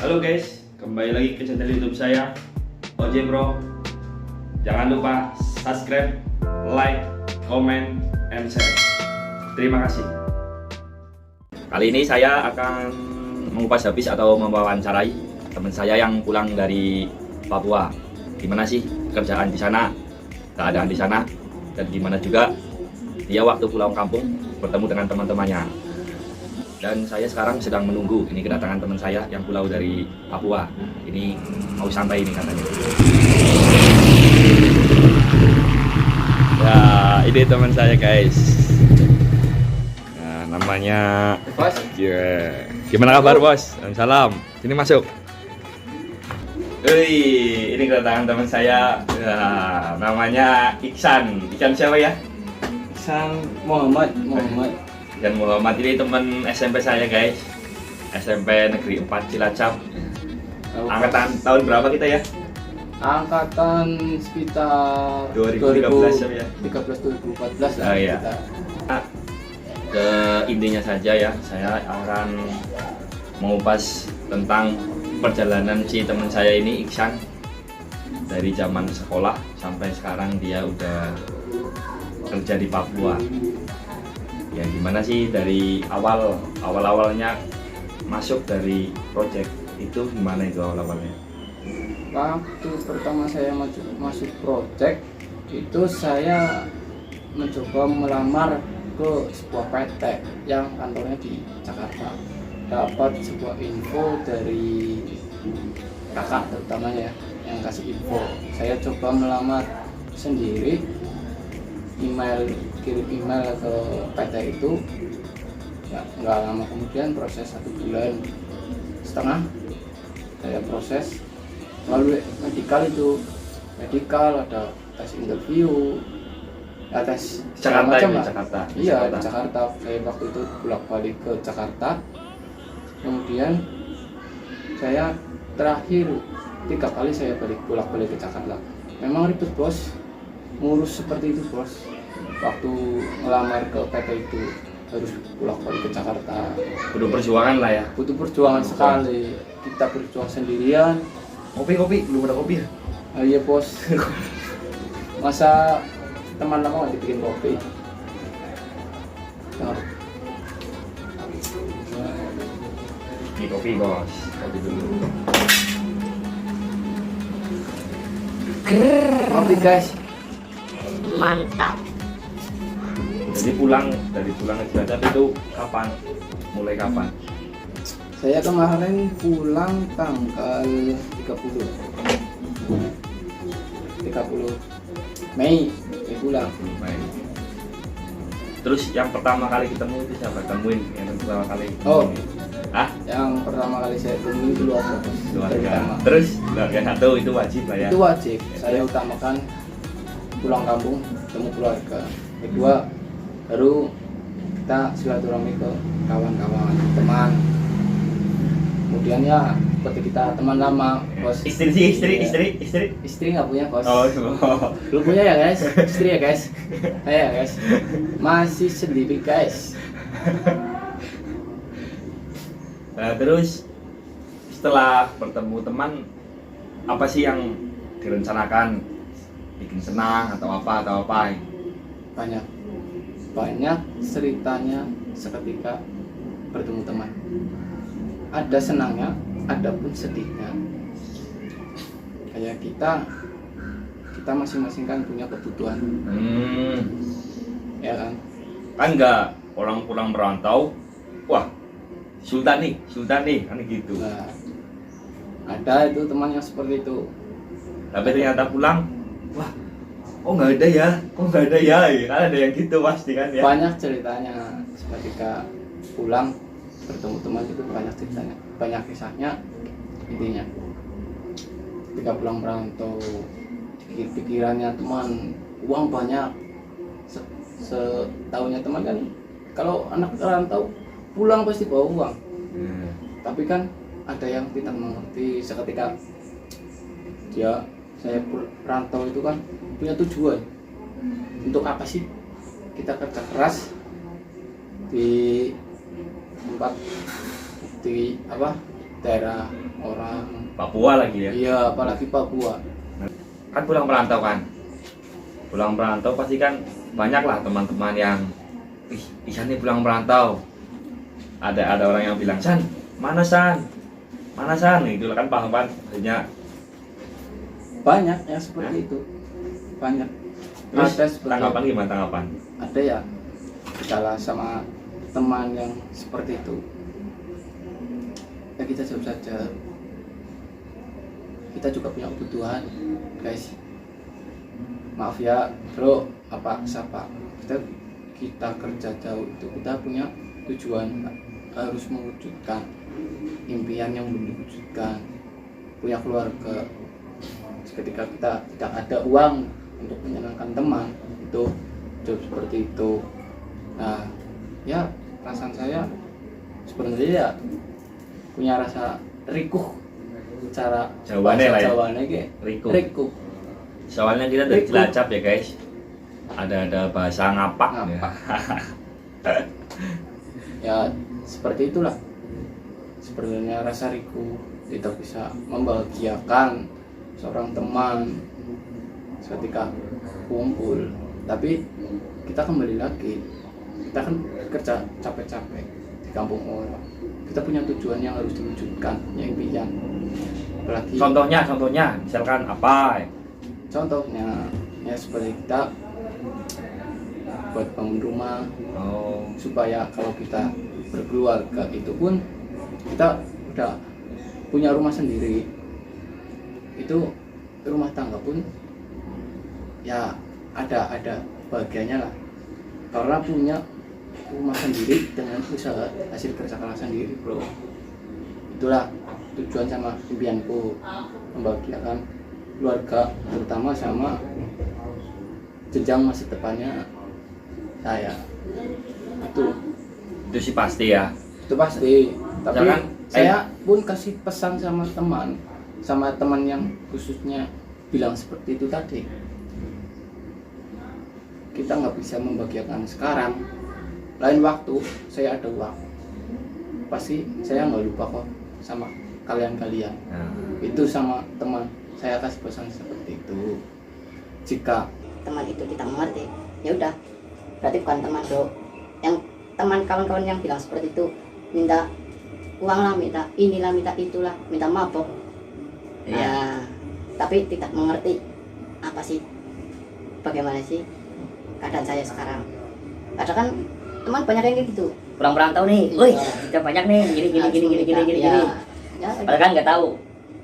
Halo guys, kembali lagi ke channel YouTube saya, OJ Bro. Jangan lupa subscribe, like, comment, and share. Terima kasih. Kali ini saya akan mengupas habis atau mewawancarai teman saya yang pulang dari Papua. Gimana sih kerjaan di sana, keadaan di sana, dan gimana juga dia waktu pulang kampung bertemu dengan teman-temannya. Dan saya sekarang sedang menunggu ini kedatangan teman saya yang pulau dari Papua. Ini mau sampai ini katanya. Ya, ini teman saya guys. Nah, namanya Bos. Yeah. Gimana kabar bos? Salam. Sini masuk. Wih, ini kedatangan teman saya. Ya, namanya Iksan. Iksan siapa ya? Sang Muhammad. Dan Muhammad ini teman SMP saya guys, SMP Negeri 4 Cilacap. Angkatan tahun berapa kita ya? Angkatan sekitar 2013 ya? 2014 lah. Oh, iya. Kita. Ke intinya saja ya, saya akan mengupas tentang perjalanan si teman saya ini Iksan dari zaman sekolah sampai sekarang dia udah kerja di Papua. Ya gimana sih dari awalnya masuk dari project itu, gimana itu awalnya? Waktu pertama saya masuk project itu saya mencoba melamar ke sebuah PT yang kantornya di Jakarta. Dapat sebuah info dari kakak terutamanya yang kasih info. Saya coba melamar sendiri, kirim email ke PT itu ya, nggak lama kemudian proses 1,5 bulan saya proses melalui medikal ada tes interview ya, tes Jakarta macam ini, lah. Jakarta. Iya di Jakarta, saya waktu itu bolak-balik ke Jakarta, kemudian saya terakhir 3 kali saya bolak-balik ke Jakarta. Memang ribet bos, ngurus seperti itu bos. Waktu ngelamar ke PT itu harus bolak-balik ke Jakarta. Butuh perjuangan lah ya. Butuh perjuangan sekali. Kita berjuang sendirian. Kopi, belum ada kopi ya? Ah, iya bos. Masa teman lama nggak dibikin kopi? Nah. Ini kopi bos, kopi dulu. Kopi guys. Mantap. Jadi dari pulang ke Cilacap itu kapan? Mulai kapan? Saya kemarin pulang tanggal 30 Mei pulang. Terus yang pertama kali ketemu itu siapa? Temuin yang pertama kali. Oh. Ah? Yang pertama kali saya temui keluarga. Keluarga. Terus keluarga satu itu wajib lah ya. Itu wajib. Saya utamakan pulang kampung ketemu keluarga. Kedua baru kita silaturahmi ke kawan-kawan, teman. Kemudian ya seperti kita teman lama, bos. Istri nggak punya bos. Oh. Belum punya ya guys. Istri ya guys. Saya ya guys. Masih sendiri guys. Nah, terus setelah bertemu teman, apa sih yang direncanakan? Bikin senang atau apa? Banyak ceritanya seketika bertemu teman. Ada senangnya, ada pun sedihnya. Kayak kita masing-masing kan punya kebutuhan, ya kan? Kan nggak orang pulang merantau, wah Sultan nih, kan gitu. Nah, ada itu teman yang seperti itu. Tapi ternyata pulang, wah, kok nggak ada ya, kan ada yang gitu pasti kan ya. Banyak ceritanya ketika pulang bertemu teman itu, banyak ceritanya, banyak kisahnya. Intinya ketika pulang merantau, pikirannya teman, uang banyak. Setahunya teman kan, kalau anak merantau pulang pasti bawa uang. Tapi kan ada yang tidak mengerti seketika saya perantau itu kan punya tujuan. Untuk apa sih kita kerja keras di tempat di daerah orang. Papua lagi ya. Iya, apalagi Papua. Kan pulang perantau kan. Pulang perantau pasti kan banyak lah teman-teman yang Isan nih pulang perantau. Ada orang yang bilang, San, mana San? Mana San? Itu kan paham kan? Maksudnya Banyak yang seperti itu. Banyak. terus Ada seperti tanggapan gimana tanggapan? ada ya salah sama teman yang seperti itu. Ya kita jawab saja. Kita juga punya kebutuhan, guys. Maaf ya, bro, siapa? Kita kerja jauh itu kita punya tujuan, harus mewujudkan impian yang belum diwujudkan, punya keluarga. Ketika kita tidak ada uang untuk menyenangkan teman, itu jauh seperti itu. Nah, ya perasaan saya sebenarnya ya punya rasa rikuh, cara Jawabannya lah ya. jawabannya kayak Riku. Soalnya kita dari Riku. Cilacap ya guys. Ada bahasa ngapak. Ngapak. Ya seperti itulah sebenarnya rasa riku. Kita bisa membahagiakan seorang teman ketika kumpul, tapi kita kembali lagi, kita kan kerja capek-capek di kampung orang, kita punya tujuan yang harus diwujudkan, yang impian. Apalagi Contohnya misalkan apa? contohnya ya seperti kita buat bangun rumah, Oh, supaya kalau kita berkeluarga itu pun kita udah punya rumah sendiri, itu rumah tangga pun ya ada bagiannya lah, karena punya rumah sendiri dengan usaha hasil kerja keras sendiri, bro. Itulah tujuan sama impianku, membahagiakan keluarga, terutama sama jenjang masa depannya saya. Itu sih pasti ya. itu pasti. Tapi Jangan, saya pun kasih pesan sama teman yang khususnya bilang seperti itu tadi, kita nggak bisa membahagiakan sekarang, lain waktu saya ada uang pasti saya nggak lupa kok sama kalian. Nah, Itu sama teman saya kasih pesan seperti itu. Jika Teman itu kita mengerti, ya udah, berarti bukan teman, bro. Yang teman kawan-kawan yang bilang seperti itu, minta uang lah, minta inilah, minta itulah, minta mabok. iya. Ya, tapi tidak mengerti apa sih, bagaimana sih keadaan saya sekarang. Kadang kan teman banyak yang kayak gitu, pulang perantau nih, woi, kita banyak nih, gini. Ya, padahal kan nggak tahu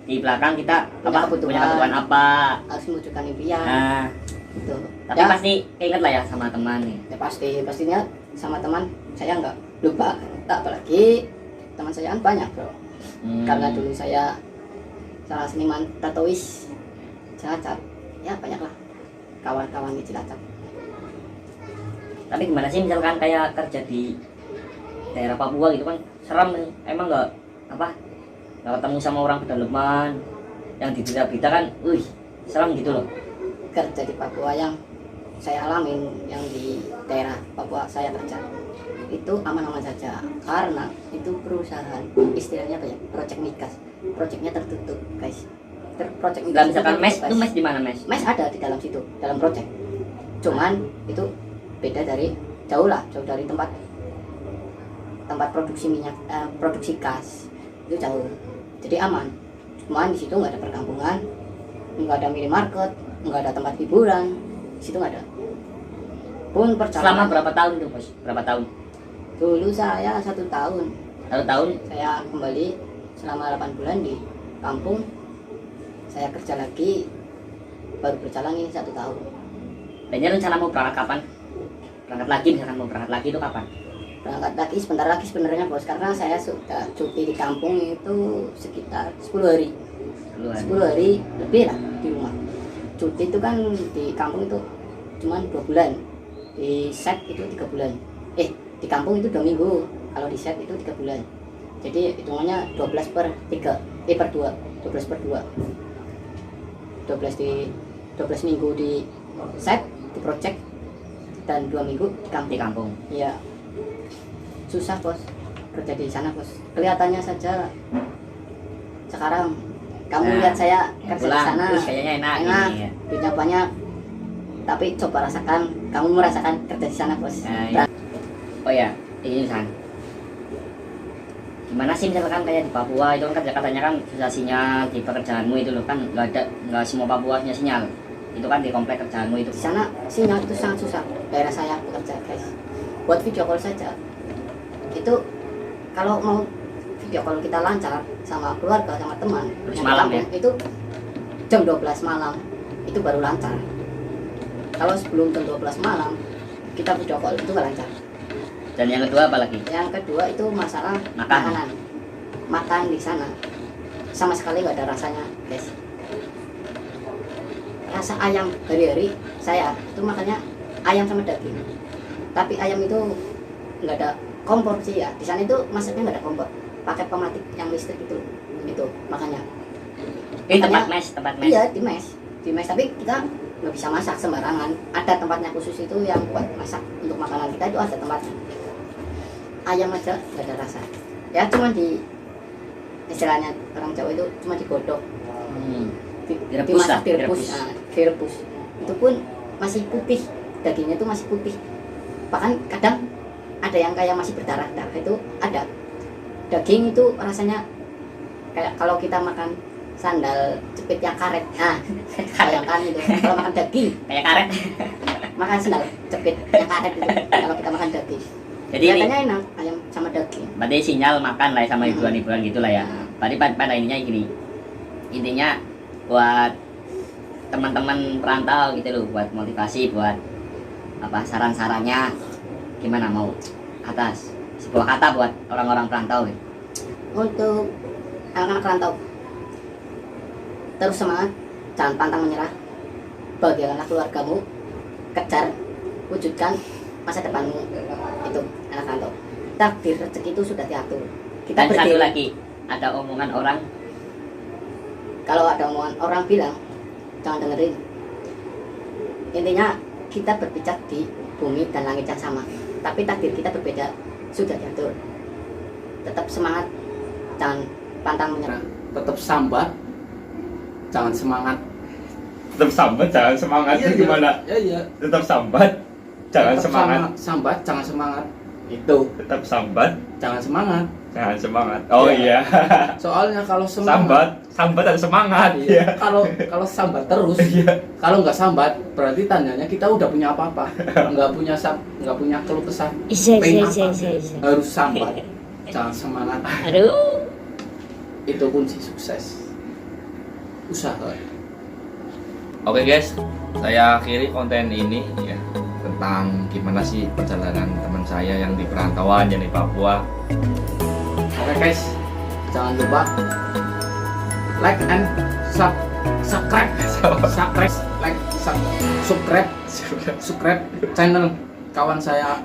di belakang kita punya kebutuhan apa, harus mewujudkan impian. Nah, gitu. Tapi Ya. pasti ingat lah ya sama teman nih. Ya pastinya sama teman saya nggak lupa. Tak apalagi teman saya kan banyak, bro. Karena dulu saya salah seniman tatois Cilacap, ya banyak lah kawan-kawan di Cilacap. Tapi gimana sih misalkan kayak kerja di daerah Papua gitu kan, seram nih. Emang nggak ketemu sama orang pedalaman yang di berita-berita kan, seram gitu loh. Kerja di Papua yang saya alamin, yang di daerah Papua saya kerja, itu aman-aman saja, karena itu perusahaan istilahnya apa ya, project migas, projectnya tertutup, guys. Project migas. Misalkan mes itu mes di mana mes? Mes ada di dalam situ, dalam project. Cuman itu beda dari jauh dari tempat produksi minyak, produksi gas itu jauh, jadi aman. Cuman di situ nggak ada perkampungan, nggak ada minimarket, nggak ada tempat hiburan, di situ nggak ada. Pun perjalanan. Selama berapa tahun itu, bos? Berapa tahun? Dulu saya 1 tahun. 1 tahun saya kembali selama 8 bulan di kampung. Saya kerja lagi, baru berjalan ini 1 tahun. Dan ini rencana mau berangkat kapan? Berangkat lagi, misalkan mau berangkat lagi itu kapan? Berangkat lagi sebentar lagi sebenarnya, bos, karena saya sudah cuti di kampung itu sekitar 10 hari. 10 hari lebih lah di rumah. Cuti itu kan di kampung itu cuma 2 bulan, di set itu 3 bulan. Di kampung itu 2 minggu, kalau di set itu 3 bulan. Jadi hitungannya 12 per 2, 12 per 2. 12 minggu di set, di project, dan 2 minggu di kampung. Iya. Susah, bos, kerja di sana, bos. Kelihatannya saja sekarang kamu Nah, lihat saya yang kerja di pulang, sana terus kayaknya enak, enak ini, ya. duitnya banyak, tapi coba rasakan, kamu merasakan kerja di sana bos. Nah, iya. Oh ya, ini San. Gimana sih misalkan kayak di Papua itu kan katanya kan susah sinyal di pekerjaanmu itu loh kan nggak semua Papua punya sinyal. Itu kan di komplek kerjaanmu itu. Di sana sinyal itu sangat susah. Daerah saya bekerja guys, buat video call saja itu kalau mau video call kita lancar sama keluarga sama teman Terus yang malam di kampung, itu jam 12 malam itu baru lancar. Kalau sebelum jam 12 malam kita video call itu nggak lancar. Dan yang kedua apa lagi? Yang kedua itu masalah Makan. makanan. Makan di sana sama sekali nggak ada rasanya guys. Rasa ayam hari-hari saya itu makannya ayam sama daging, tapi ayam itu nggak ada kompor sih ya. Di sana itu masaknya nggak ada kompor, pakai pematik yang listrik itu makanya. Ini Makanya- tempat mes. Iya di mes, tapi kita nggak bisa masak sembarangan. Ada tempatnya khusus itu yang buat masak untuk makanan kita, itu ada tempatnya. Ayam aja nggak ada rasa, ya cuma di istilahnya orang Jawa itu cuma digodok, Direbus dimasak, lah, direbus. direbus. Nah, direbus itu pun masih putih, dagingnya itu masih putih, bahkan kadang ada yang kayak masih berdarah-darah, itu ada. Daging itu rasanya kayak kalau kita makan sandal jepit yang karet, nah bayangkan itu kalau makan daging, Kayak karet. makan sandal jepit yang karet itu kalau kita makan daging. Jadi ini Kelihatannya enak ayam sama daging. berarti sinyal makan lah ya sama hiburan-hiburan gitulah ya. Berarti pada ininya gini. Intinya buat teman-teman perantau gitu loh, buat motivasi, buat apa saran-sarannya gimana mau atas sebuah kata buat orang-orang perantau gitu. Untuk anak-anak rantau, terus semangat, jangan pantang menyerah, bahagiakanlah keluargamu, kejar, wujudkan masa depanmu. Itu anak rantau, takdir rezeki itu sudah diatur. Kita Dan satu berdiri, lagi, ada omongan orang kalau ada omongan orang bilang jangan dengerin. Intinya kita berpijak di bumi dan langit yang sama, tapi takdir kita berbeda, sudah diatur. Tetap semangat, jangan pantang menyerah. Tetap sambat, jangan semangat. Tetap sambat, jangan semangat. Itu gimana? Iya. Tetap sambat, jangan Tetap semangat. Sambat, jangan semangat. Itu, Tetap sambat, jangan semangat. jangan semangat. Oh Iya. iya. Soalnya kalau semangat, Sambat dan semangat. iya. Iya. Kalau sambat terus, Iya. kalau nggak sambat, berarti tandanya kita udah punya apa-apa. Nggak punya keluh kesah. Pengen apa? Harus sambat, jangan semangat. aduh Itu kunci sukses. Usaha. Oke guys, saya akhiri konten ini ya tentang gimana sih perjalanan teman saya yang di perantauan, yang di Papua. Oke guys, jangan lupa like and subscribe, like, subscribe channel kawan saya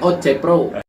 OJ Pro.